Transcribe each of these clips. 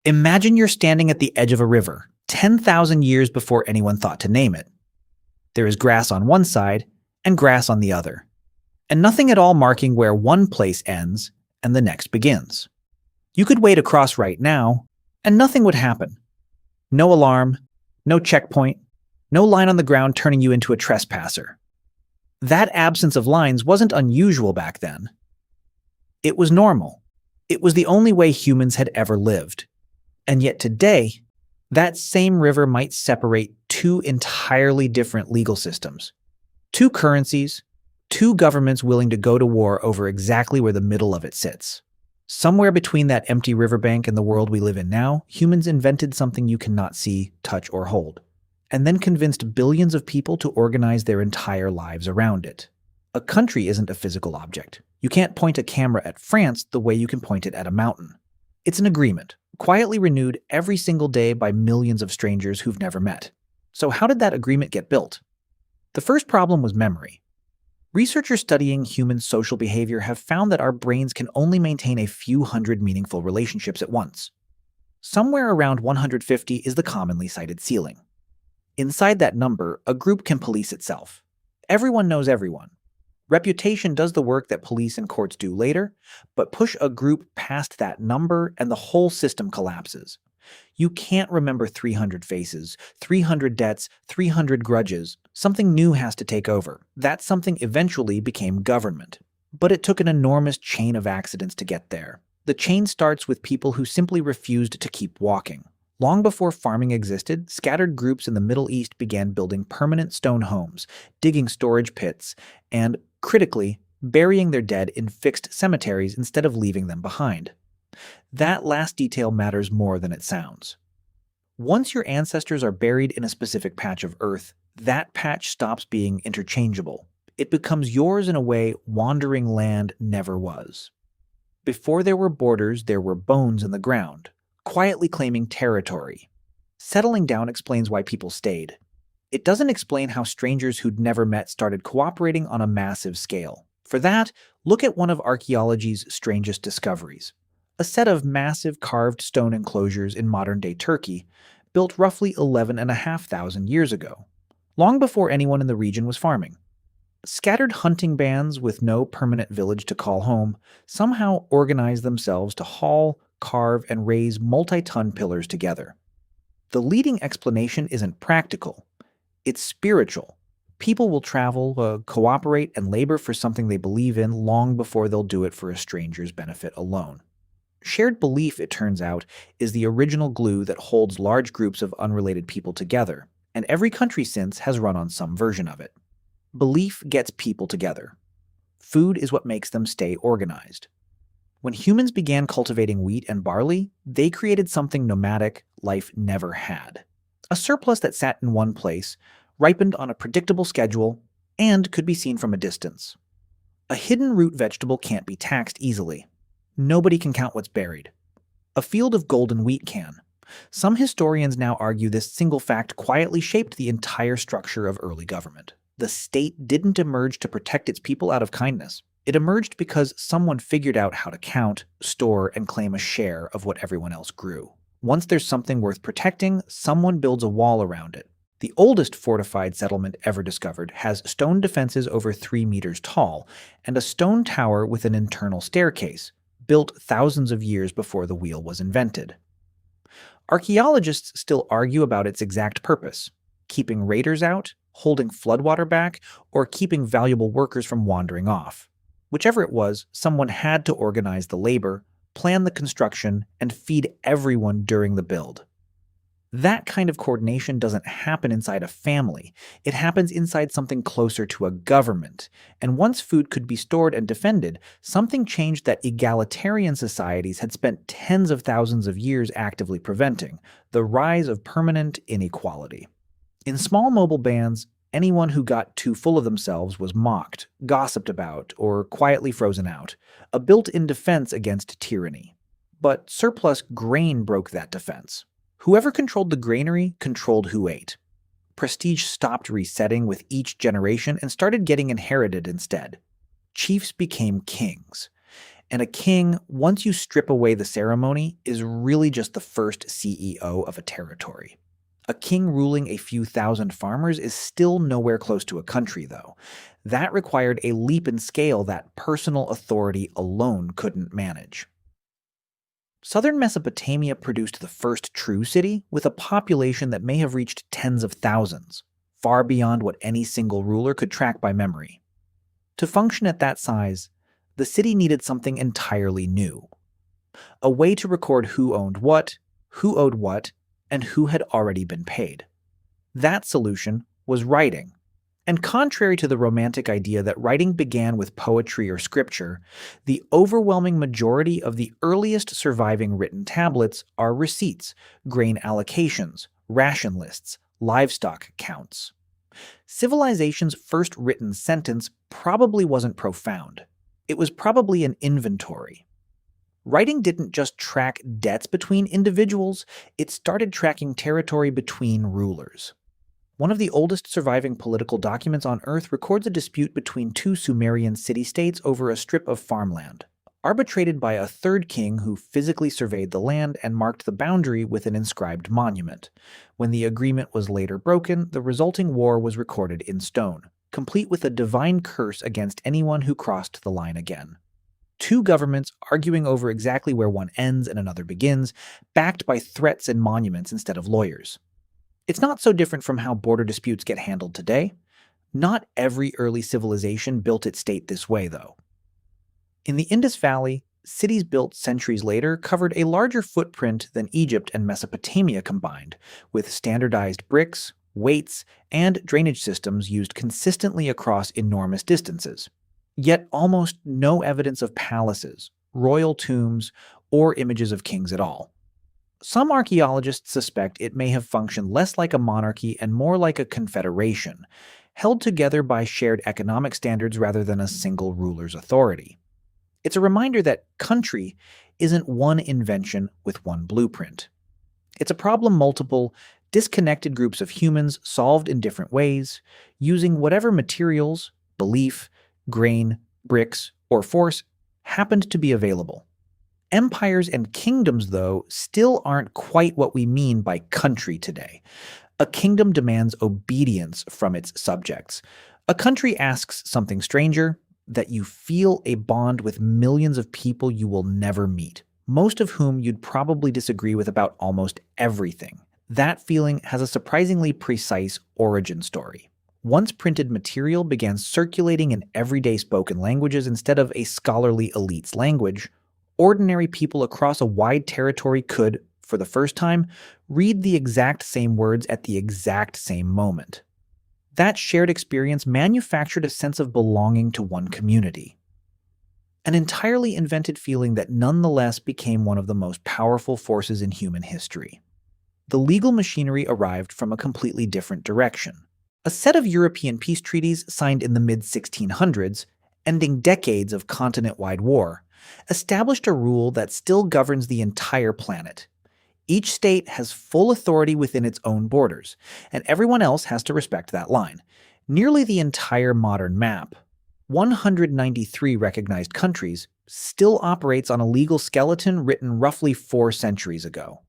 Imagine you're standing at the edge of a river, 10,000 years before anyone thought to name it. There is grass on one side and grass on the other, and nothing at all marking where one place ends and the next begins. You could wade across right now, and nothing would happen. No alarm, no checkpoint, no line on the ground turning you into a trespasser. That absence of lines wasn't unusual back then. It was normal. It was the only way humans had ever lived. And yet today, that same river might separate two entirely different legal systems. Two currencies, two governments willing to go to war over exactly where the middle of it sits. Somewhere between that empty riverbank and the world we live in now, humans invented something you cannot see, touch, or hold, and then convinced billions of people to organize their entire lives around it. A country isn't a physical object. You can't point a camera at France the way you can point it at a mountain. It's an agreement, quietly renewed every single day by millions of strangers who've never met. So how did that agreement get built? The first problem was memory. Researchers studying human social behavior have found that our brains can only maintain a few hundred meaningful relationships at once. Somewhere around 150 is the commonly cited ceiling. Inside that number, a group can police itself. Everyone knows everyone. Reputation does the work that police and courts do later, but push a group past that number and the whole system collapses. You can't remember 300 faces, 300 debts, 300 grudges. Something new has to take over. That something eventually became government. But it took an enormous chain of accidents to get there. The chain starts with people who simply refused to keep walking. Long before farming existed, scattered groups in the Middle East began building permanent stone homes, digging storage pits, and, critically, burying their dead in fixed cemeteries instead of leaving them behind. That last detail matters more than it sounds. Once your ancestors are buried in a specific patch of earth, that patch stops being interchangeable. It becomes yours in a way wandering land never was. Before there were borders, there were bones in the ground, quietly claiming territory. Settling down explains why people stayed. It doesn't explain how strangers who'd never met started cooperating on a massive scale. For that, look at one of archaeology's strangest discoveries. A set of massive carved stone enclosures in modern-day Turkey, built roughly 11,500 years ago, long before anyone in the region was farming. Scattered hunting bands with no permanent village to call home somehow organized themselves to haul, carve, and raise multi-ton pillars together. The leading explanation isn't practical. It's spiritual. People will travel, cooperate, and labor for something they believe in long before they'll do it for a stranger's benefit alone. Shared belief, it turns out, is the original glue that holds large groups of unrelated people together, and every country since has run on some version of it. Belief gets people together. Food is what makes them stay organized. When humans began cultivating wheat and barley, they created something nomadic life never had. A surplus that sat in one place, ripened on a predictable schedule, and could be seen from a distance. A hidden root vegetable can't be taxed easily. Nobody can count what's buried. A field of golden wheat can. Some historians now argue this single fact quietly shaped the entire structure of early government. The state didn't emerge to protect its people out of kindness. It emerged because someone figured out how to count, store, and claim a share of what everyone else grew. Once there's something worth protecting, someone builds a wall around it. The oldest fortified settlement ever discovered has stone defenses over 3 meters tall and a stone tower with an internal staircase, built thousands of years before the wheel was invented. Archaeologists still argue about its exact purpose: keeping raiders out, holding floodwater back, or keeping valuable workers from wandering off. Whichever it was, someone had to organize the labor, plan the construction, and feed everyone during the build. That kind of coordination doesn't happen inside a family. It happens inside something closer to a government. And once food could be stored and defended, something changed that egalitarian societies had spent tens of thousands of years actively preventing: the rise of permanent inequality. In small mobile bands, anyone who got too full of themselves was mocked, gossiped about, or quietly frozen out, a built-in defense against tyranny. But surplus grain broke that defense. Whoever controlled the granary controlled who ate. Prestige stopped resetting with each generation and started getting inherited instead. Chiefs became kings. And a king, once you strip away the ceremony, is really just the first CEO of a territory. A king ruling a few thousand farmers is still nowhere close to a country, though. That required a leap in scale that personal authority alone couldn't manage. Southern Mesopotamia produced the first true city with a population that may have reached tens of thousands, far beyond what any single ruler could track by memory. To function at that size, the city needed something entirely new. A way to record who owned what, who owed what, and who had already been paid. That solution was writing. And contrary to the Romantic idea that writing began with poetry or scripture, the overwhelming majority of the earliest surviving written tablets are receipts, grain allocations, ration lists, livestock counts. Civilization's first written sentence probably wasn't profound. It was probably an inventory. Writing didn't just track debts between individuals, it started tracking territory between rulers. One of the oldest surviving political documents on Earth records a dispute between two Sumerian city-states over a strip of farmland, arbitrated by a third king who physically surveyed the land and marked the boundary with an inscribed monument. When the agreement was later broken, the resulting war was recorded in stone, complete with a divine curse against anyone who crossed the line again. Two governments arguing over exactly where one ends and another begins, backed by threats and monuments instead of lawyers. It's not so different from how border disputes get handled today. Not every early civilization built its state this way, though. In the Indus Valley, cities built centuries later covered a larger footprint than Egypt and Mesopotamia combined, with standardized bricks, weights, and drainage systems used consistently across enormous distances. Yet almost no evidence of palaces, royal tombs, or images of kings at all. Some archaeologists suspect it may have functioned less like a monarchy and more like a confederation, held together by shared economic standards rather than a single ruler's authority. It's a reminder that country isn't one invention with one blueprint. It's a problem multiple, disconnected groups of humans solved in different ways, using whatever materials, belief, grain, bricks, or force happened to be available. Empires and kingdoms, though, still aren't quite what we mean by country today. A kingdom demands obedience from its subjects. A country asks something stranger, that you feel a bond with millions of people you will never meet, most of whom you'd probably disagree with about almost everything. That feeling has a surprisingly precise origin story. Once printed material began circulating in everyday spoken languages instead of a scholarly elite's language, ordinary people across a wide territory could, for the first time, read the exact same words at the exact same moment. That shared experience manufactured a sense of belonging to one community. An entirely invented feeling that nonetheless became one of the most powerful forces in human history. The legal machinery arrived from a completely different direction. A set of European peace treaties signed in the mid-1600s, ending decades of continent-wide war, established a rule that still governs the entire planet. Each state has full authority within its own borders, and everyone else has to respect that line. Nearly the entire modern map, 193 recognized countries, still operates on a legal skeleton written roughly 4 centuries ago.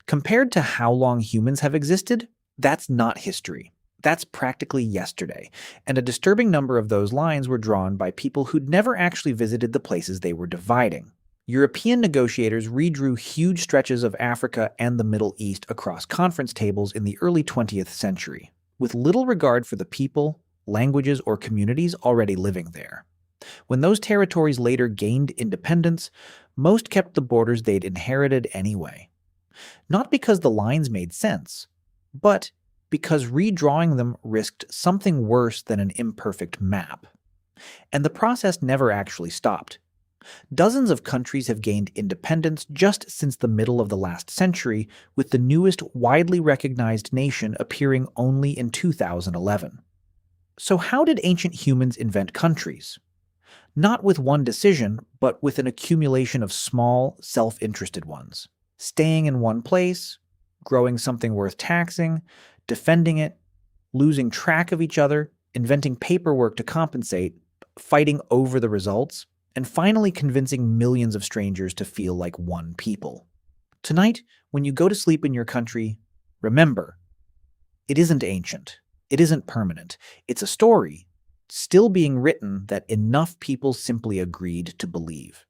Compared to how long humans have existed, that's not history. That's practically yesterday, and a disturbing number of those lines were drawn by people who'd never actually visited the places they were dividing. European negotiators redrew huge stretches of Africa and the Middle East across conference tables in the early 20th century, with little regard for the people, languages, or communities already living there. When those territories later gained independence, most kept the borders they'd inherited anyway. Not because the lines made sense, but because redrawing them risked something worse than an imperfect map. And the process never actually stopped. Dozens of countries have gained independence just since the middle of the last century, with the newest widely recognized nation appearing only in 2011. So how did ancient humans invent countries? Not with one decision, but with an accumulation of small, self-interested ones. Staying in one place, growing something worth taxing, defending it, losing track of each other, inventing paperwork to compensate, fighting over the results, and finally convincing millions of strangers to feel like one people. Tonight, when you go to sleep in your country, remember, it isn't ancient, it isn't permanent, it's a story still being written that enough people simply agreed to believe.